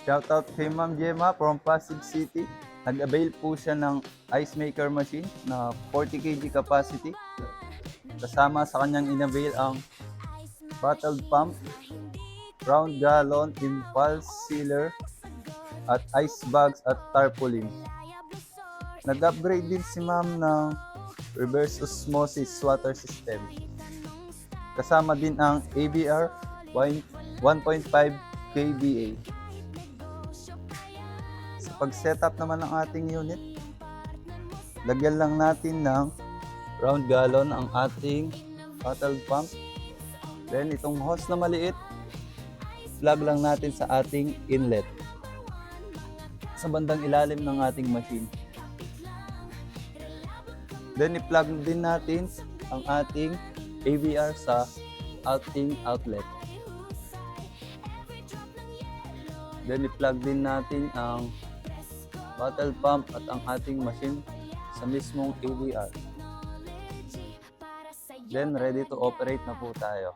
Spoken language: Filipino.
Shoutout kay Ma'am Gemma from Pasig City. Nag-avail po siya ng ice maker machine na 40 kg capacity. Kasama sa kanyang inavail ang bottle pump, round gallon, impulse sealer, at ice bags at tarpaulin. Nag-upgrade din si Ma'am ng reverse osmosis water system. Kasama din ang ABR 1.5 kVA. Sa pag-setup naman ng ating unit, lagyan lang natin ng round gallon ang ating bottle pump. Then itong hose na maliit, plug lang natin sa ating inlet sa bandang ilalim ng ating machine. Then i-plug din natin ang ating AVR sa ating outlet. Then i-plug din natin ang bottle pump at ang ating machine sa mismong AVR. Then ready to operate na po tayo.